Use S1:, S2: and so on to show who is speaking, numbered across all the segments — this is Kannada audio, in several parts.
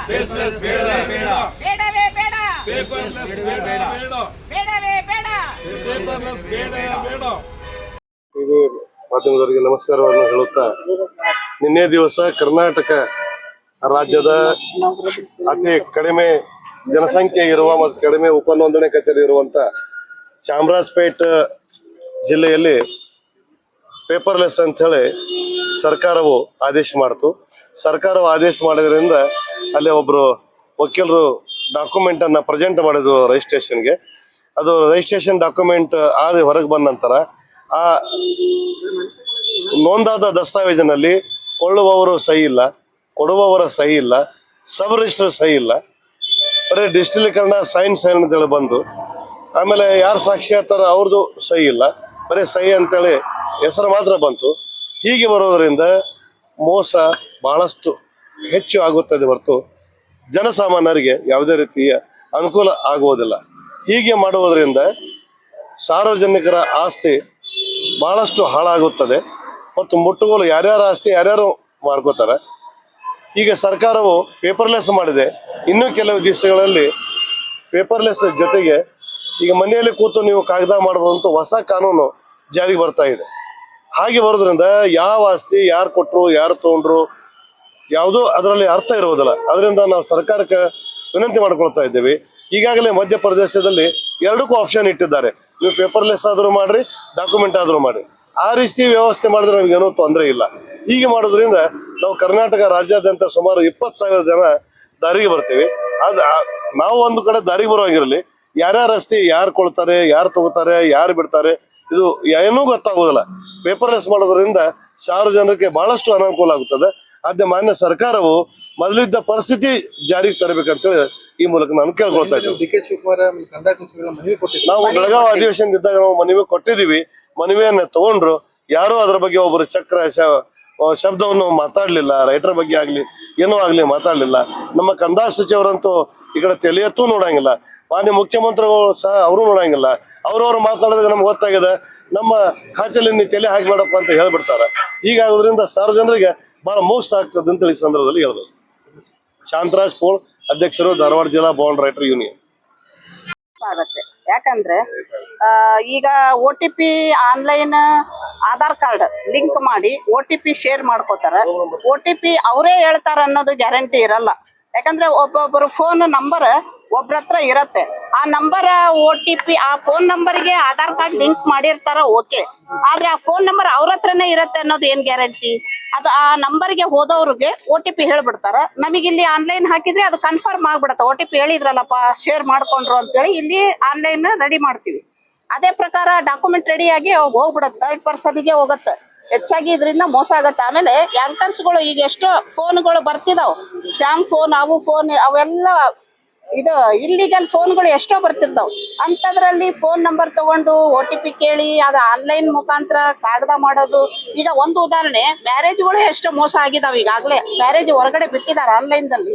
S1: ಫೇಸ್ಲೆಸ್ ಬೇಡವೇ ಬೇಡ,
S2: ಬೇಡವೇ ಬೇಡ,
S1: ಪೇಪರ್ಲೆಸ್ ಬೇಡವೇ ಬೇಡ,
S2: ಬೇಡವೇ ಬೇಡ,
S1: ಪೇಪರ್ಲೆಸ್ ಬೇಡವೇ ಬೇಡ.
S3: ಟಿವಿ ಮಾಧ್ಯಮದವರಿಗೆ ನಮಸ್ಕಾರವನ್ನು ಹೇಳುತ್ತಾ, ನಿನ್ನೆ ದಿವಸ ಕರ್ನಾಟಕ ರಾಜ್ಯದ ಅತಿ ಕಡಿಮೆ ಜನಸಂಖ್ಯೆ ಇರುವ ಮತ್ತು ಕಡಿಮೆ ಉಪನೋಂದಣಿ ಕಚೇರಿ ಇರುವಂತ ಚಾಮರಾಜಪೇಟ ಜಿಲ್ಲೆಯಲ್ಲಿ ಪೇಪರ್ಲೆಸ್ ಅಂತ ಹೇಳಿ ಸರ್ಕಾರವು ಆದೇಶ ಮಾಡಿತು. ಸರ್ಕಾರವು ಆದೇಶ ಮಾಡಿದ್ರಿಂದ ಅಲ್ಲಿ ಒಬ್ರು ವಕೀಲರು ಡಾಕ್ಯುಮೆಂಟ್ ಅನ್ನ ಪ್ರೆಸೆಂಟ್ ಮಾಡಿದ್ರು ರಿಜಿಸ್ಟ್ರೇಷನ್ಗೆ. ಅದು ರಿಜಿಸ್ಟ್ರೇಷನ್ ಡಾಕ್ಯುಮೆಂಟ್ ಆದ ಹೊರಗೆ ಬಂದ ನಂತರ ಆ ನೋಂದಾದ ದಸ್ತಾವೇಜಿನಲ್ಲಿ ಕೊಳ್ಳುವವರು ಸಹಿ ಇಲ್ಲ, ಕೊಡುವವರ ಸಹಿ ಇಲ್ಲ, ಸಬ್ ರಿಜಿಸ್ಟರ್ ಸಹಿ ಇಲ್ಲ, ಬರೀ ಡಿಜಿಟಲೀಕರಣ ಸೈನ್ ಅಂತೇಳಿ ಬಂದು, ಆಮೇಲೆ ಯಾರು ಸಾಕ್ಷಿ ಆಗ್ತಾರ ಅವ್ರದ್ದು ಸಹಿ ಇಲ್ಲ, ಬರೀ ಸಹಿ ಅಂತೇಳಿ ಹೆಸರು ಮಾತ್ರ ಬಂತು. ಹೀಗೆ ಬರೋದರಿಂದ ಮೋಸ ಬಹಳಷ್ಟು ಹೆಚ್ಚು ಆಗುತ್ತದೆ ಹೊರತು ಜನಸಾಮಾನ್ಯರಿಗೆ ಯಾವುದೇ ರೀತಿಯ ಅನುಕೂಲ ಆಗುವುದಿಲ್ಲ. ಹೀಗೆ ಮಾಡುವುದರಿಂದ ಸಾರ್ವಜನಿಕರ ಆಸ್ತಿ ಬಹಳಷ್ಟು ಹಾಳಾಗುತ್ತದೆ ಮತ್ತು ಮುಟ್ಟುಗೋಲು ಯಾರ್ಯಾರ ಆಸ್ತಿ ಯಾರ್ಯಾರು ಮಾಡ್ಕೋತಾರೆ. ಈಗ ಸರ್ಕಾರವು ಪೇಪರ್ಲೆಸ್ ಮಾಡಿದೆ. ಇನ್ನೂ ಕೆಲವು ದಿವಸಗಳಲ್ಲಿ ಪೇಪರ್ಲೆಸ್ ಜೊತೆಗೆ ಈಗ ಮನೆಯಲ್ಲಿ ಕೂತು ನೀವು ಕಾಗದ ಮಾಡಬಹುದು ಅಂತ ಹೊಸ ಕಾನೂನು ಜಾರಿಗೆ ಬರ್ತಾ ಇದೆ. ಹಾಗೆ ಬರೋದ್ರಿಂದ ಯಾವ ಆಸ್ತಿ ಯಾರು ಕೊಟ್ಟರು, ಯಾರು ತಗೊಂಡ್ರು, ಯಾವುದೂ ಅದರಲ್ಲಿ ಅರ್ಥ ಇರುವುದಿಲ್ಲ. ಅದರಿಂದ ನಾವು ಸರ್ಕಾರಕ್ಕೆ ವಿನಂತಿ ಮಾಡ್ಕೊಳ್ತಾ ಇದ್ದೇವೆ. ಈಗಾಗಲೇ ಮಧ್ಯಪ್ರದೇಶದಲ್ಲಿ ಎರಡಕ್ಕೂ ಆಪ್ಷನ್ ಇಟ್ಟಿದ್ದಾರೆ. ನೀವು ಪೇಪರ್ಲೆಸ್ ಆದರೂ ಮಾಡ್ರಿ, ಡಾಕ್ಯುಮೆಂಟ್ ಆದರೂ ಮಾಡಿ. ಆ ರೀತಿ ವ್ಯವಸ್ಥೆ ಮಾಡಿದ್ರೆ ನಮಗೇನೂ ತೊಂದರೆ ಇಲ್ಲ. ಹೀಗೆ ಮಾಡೋದ್ರಿಂದ ನಾವು ಕರ್ನಾಟಕ ರಾಜ್ಯಾದ್ಯಂತ ಸುಮಾರು 20,000 ಜನ ದಾರಿಗೆ ಬರ್ತೀವಿ. ನಾವು ಒಂದು ಕಡೆ ದಾರಿಗೆ ಬರುವಾಗಿರಲಿ, ಯಾರ್ಯಾರ ಆಸ್ತಿ ಯಾರು ಕೊಳ್ತಾರೆ, ಯಾರು ತಗೋತಾರೆ, ಯಾರು ಬಿಡ್ತಾರೆ, ಇದು ಏನೂ ಗೊತ್ತಾಗೋದಿಲ್ಲ. ಪೇಪರ್ಲೆಸ್ ಮಾಡೋದ್ರಿಂದ ಸಾರ್ವಜನಿಕರಿಗೆ ಬಹಳಷ್ಟು ಅನುಕೂಲ ಆಗುತ್ತದೆ. ಆದ್ಯ ಮಾನ್ಯ ಸರ್ಕಾರವು ಮೊದಲಿದ್ದ ಪರಿಸ್ಥಿತಿ ಜಾರಿಗೆ ತರಬೇಕಂತೇಳಿ ಈ ಮೂಲಕ ನಾನು ಕೇಳ್ಕೊಳ್ತಾ ಇದ್ದೀನಿ.
S4: ಡಿ ಕೆ ಶಿವಕುಮಾರ್ ಕಂದಾಯ ಸಚಿವರ ಮನವಿ ಕೊಟ್ಟಿದ್ದಾರೆ.
S3: ನಾವು ಬೆಳಗಾವಿ ಅಧಿವೇಶನದಿದ್ದಾಗ ನಾವು ಮನವಿ ಕೊಟ್ಟಿದ್ದೀವಿ. ಮನವಿಯನ್ನ ತಗೊಂಡ್ರು, ಯಾರು ಅದ್ರ ಬಗ್ಗೆ ಒಬ್ಬರು ಚಕ್ರ ಶಬ್ದವನ್ನು ಮಾತಾಡ್ಲಿಲ್ಲ. ರೈತರ ಬಗ್ಗೆ ಆಗ್ಲಿ ಏನೂ ಆಗ್ಲಿ ಮಾತಾಡ್ಲಿಲ್ಲ. ನಮ್ಮ ಕಂದಾಯ ಸಚಿವರಂತೂ ಈ ಕಡೆ ತಲೆ ಎತ್ತೂ ನೋಡಂಗಿಲ್ಲ. ಮಾನ್ಯ ಮುಖ್ಯಮಂತ್ರಿಗಳು ಸಹ ಅವರು ನೋಡಂಗಿಲ್ಲ. ಅವ್ರವ್ರು ಮಾತಾಡಿದಾಗ ನಮ್ಗೆ ಗೊತ್ತಾಗಿದೆ, ನಮ್ಮ ಖಾತೆಯಲ್ಲಿ ನೀವು ತಲೆ ಹಾಕ್ಬೇಡಪ್ಪ ಅಂತ ಹೇಳ್ಬಿಡ್ತಾರೆ. ಹೀಗಾಗೋದ್ರಿಂದ ಸಾರ್ವಜನಿಕರಿಗೆ ಬಹಳ ಮೋಸ ಆಗ್ತದೆ ಅಂತ ಈ ಸಂದರ್ಭದಲ್ಲಿ ಹೇಳ್ಬೋದು. ಶಾಂತರಾಜ್ ಪೋಳ್, ಅಧ್ಯಕ್ಷರು, ಧಾರವಾಡ ಜಿಲ್ಲಾ ಬಾಂಡ್ ರೈಟರ್ ಯೂನಿಯನ್.
S2: ಆಗತ್ತೆ. ಯಾಕಂದ್ರೆ ಈಗ OTP online Aadhaar card link ಮಾಡಿ OTP ಶೇರ್ ಮಾಡ್ಕೋತಾರ. OTP ಅವರೇ ಹೇಳ್ತಾರ ಅನ್ನೋದು ಗ್ಯಾರಂಟಿ ಇರಲ್ಲ. ಯಾಕಂದ್ರೆ ಒಬ್ಬೊಬ್ಬರು ಫೋನ್ ನಂಬರ್ ಒಬ್ರ ಹತ್ರ ಇರತ್ತೆ. ಆ ನಂಬರ್ OTP ಆ ಫೋನ್ ನಂಬರ್ಗೆ ಆಧಾರ್ ಕಾರ್ಡ್ ಲಿಂಕ್ ಮಾಡಿರ್ತಾರ, ಓಕೆ. ಆದ್ರೆ ಆ ಫೋನ್ ನಂಬರ್ ಅವ್ರ ಹತ್ರನೇ ಇರತ್ತೆ ಅನ್ನೋದು ಏನ್ ಗ್ಯಾರಂಟಿ? ಅದು ಆ ನಂಬರ್ಗೆ ಹೋದವ್ರಿಗೆ OTP ಹೇಳ್ಬಿಡ್ತಾರ. ನಮಗಿಲ್ಲಿ ಆನ್ಲೈನ್ ಹಾಕಿದ್ರೆ ಅದು ಕನ್ಫರ್ಮ್ ಆಗ್ಬಿಡತ್ತೆ. OTP ಹೇಳಿದ್ರಲ್ಲಪ್ಪ ಶೇರ್ ಮಾಡ್ಕೊಂಡ್ರು ಅಂತೇಳಿ ಇಲ್ಲಿ ಆನ್ಲೈನ್ ರೆಡಿ ಮಾಡ್ತೀವಿ. ಅದೇ ಪ್ರಕಾರ ಡಾಕ್ಯುಮೆಂಟ್ ರೆಡಿ ಆಗಿ ಹೋಗ್ಬಿಡತ್ತೆ, ಥರ್ಡ್ ಪರ್ಸನ್ಗೆ ಹೋಗತ್ತೆ. ಹೆಚ್ಚಾಗಿ ಇದರಿಂದ ಮೋಸ ಆಗತ್ತೆ. ಆಮೇಲೆ ಯಾಂಕರ್ಸ್ಗಳು ಈಗ ಎಷ್ಟೋ ಫೋನ್ಗಳು ಬರ್ತಿದಾವ್, ಸ್ಯಾಮ್ ಫೋನ್, ಅವು ಫೋನ್, ಅವೆಲ್ಲ ಇದು ಇಲ್ಲಿಗಲ್ ಫೋನ್ಗಳು ಎಷ್ಟೋ ಬರ್ತಿರ್ತಾವ್. ಅಂತದ್ರಲ್ಲಿ ಫೋನ್ ನಂಬರ್ ತಗೊಂಡು OTP ಕೇಳಿ ಅದು ಆನ್ಲೈನ್ ಮುಖಾಂತರ ಕಾಗದ ಮಾಡೋದು. ಈಗ ಒಂದು ಉದಾಹರಣೆ, ಮ್ಯಾರೇಜ್ಗಳು ಎಷ್ಟೋ ಮೋಸ ಆಗಿದಾವೆ. ಈಗಾಗಲೇ ಮ್ಯಾರೇಜ್ ಹೊರಗಡೆ ಬಿಟ್ಟಿದ್ದಾರೆ ಆನ್ಲೈನ್ದಲ್ಲಿ,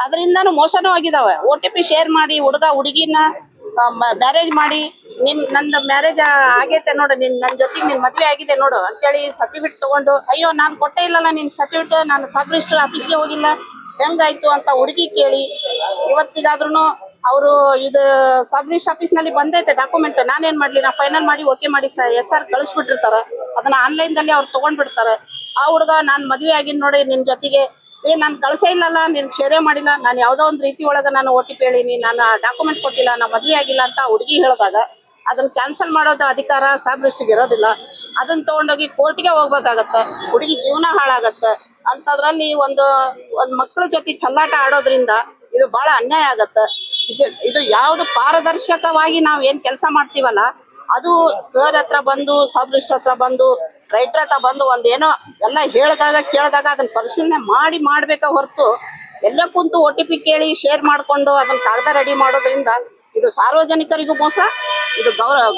S2: ಅದರಿಂದನೂ ಮೋಸನೂ ಆಗಿದಾವೆ. OTP ಶೇರ್ ಮಾಡಿ ಹುಡುಗ ಹುಡುಗಿನ ಮ್ಯಾರೇಜ್ ಮಾಡಿ, ನಂದು ಮ್ಯಾರೇಜ್ ಆಗೈತೆ ನೋಡು, ನನ್ನ ಜೊತೆಗೆ ನಿನ್ ಮದ್ವೆ ಆಗಿದೆ ನೋಡು ಅಂತೇಳಿ ಸರ್ಟಿಫಿಕೇಟ್ ತಗೊಂಡು, ಅಯ್ಯೋ ನಾನು ಕೊಟ್ಟೇ ಇಲ್ಲಲ್ಲ ನಿನ್ ಸರ್ಟಿಫಿಕೇಟ್, ನಾನು ಸಬ್ ರಿಜಿಸ್ಟರ್ ಆಫೀಸ್ಗೆ ಹೋಗಿಲ್ಲ, ಹೆಂಗಾಯ್ತು ಅಂತ ಹುಡುಗಿ ಕೇಳಿ, ಇವತ್ತಿಗಾದ್ರೂ ಅವರು ಇದು ಸಬ್ ರಿಜಿಸ್ಟರ್ ಆಫೀಸ್ ನಲ್ಲಿ ಬಂದೈತೆ ಡಾಕ್ಯುಮೆಂಟ್, ನಾನೇನ್ ಮಾಡ್ಲಿ, ನಾ ಫೈನಲ್ ಮಾಡಿ ಓಕೆ ಮಾಡಿ SR ಕಳಿಸ್ಬಿಟ್ಟಿರ್ತಾರ. ಅದನ್ನ ಆನ್ಲೈನ್ ದಲ್ಲಿ ಅವ್ರು ತಗೊಂಡ್ಬಿಡ್ತಾರೆ. ಆ ಹುಡುಗ ನಾನ್ ಮದ್ವೆ ಆಗಿನ್ ನೋಡಿ ನಿನ್ ಜೊತೆಗೆ, ನಾನು ಕಳ್ಸೇ ಇಲ್ಲಲ್ಲ, ನಿನ್ ಶೇರೇ ಮಾಡಿಲ್ಲ, ನಾನು ಯಾವ್ದೋ ಒಂದು ರೀತಿ ಒಳಗ ನಾನು OTP ಹೇಳಿನಿ, ನಾನು ಡಾಕ್ಯುಮೆಂಟ್ ಕೊಟ್ಟಿಲ್ಲ, ನಾ ಮದ್ವೆ ಆಗಿಲ್ಲ ಅಂತ ಹುಡುಗಿ ಹೇಳಿದಾಗ ಅದನ್ನ ಕ್ಯಾನ್ಸಲ್ ಮಾಡೋದು ಅಧಿಕಾರ ಸಬ್ ರಿಜಿಸ್ಟರ್ಗೆ ಇರೋದಿಲ್ಲ. ಅದನ್ನ ತಗೊಂಡೋಗಿ ಕೋರ್ಟ್ಗೆ ಹೋಗ್ಬೇಕಾಗತ್ತೆ, ಹುಡುಗಿ ಜೀವನ ಹಾಳಾಗತ್ತೆ. ಅಂತದ್ರಲ್ಲಿ ಒಂದು ಮಕ್ಕಳ ಜೊತೆ ಚಲ್ಲಾಟ ಆಡೋದ್ರಿಂದ ಇದು ಬಹಳ ಅನ್ಯಾಯ ಆಗತ್ತೆ. ಇದು ಯಾವ್ದು ಪಾರದರ್ಶಕವಾಗಿ ನಾವ್ ಏನ್ ಕೆಲಸ ಮಾಡ್ತೀವಲ್ಲ, ಅದು ಸರ್ ಹತ್ರ ಬಂದು, ಸಬ್ ರಿಜಿಸ್ಟರ್ ಹತ್ರ ಬಂದು, ರೈಟರ್ ಹತ್ರ ಬಂದು ಒಂದೇನೋ ಎಲ್ಲ ಹೇಳಿದಾಗ ಕೇಳಿದಾಗ ಅದನ್ನ ಪರಿಶೀಲನೆ ಮಾಡಿ ಮಾಡ್ಬೇಕ ಹೊರತು ಎಲ್ಲ ಕುಂತು OTP ಕೇಳಿ ಶೇರ್ ಮಾಡ್ಕೊಂಡು ಅದನ್ನ ಕಾಗದ ರೆಡಿ ಮಾಡೋದ್ರಿಂದ ಇದು ಸಾರ್ವಜನಿಕರಿಗೂ ಮೋಸ, ಇದು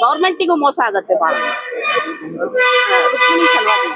S2: ಗೌರ್ಮೆಂಟಿಗೂ ಮೋಸ ಆಗತ್ತೆ. ಬಹಳ ರುಕ್ಮಿಣಿ ಸಲುವಾಗಿ.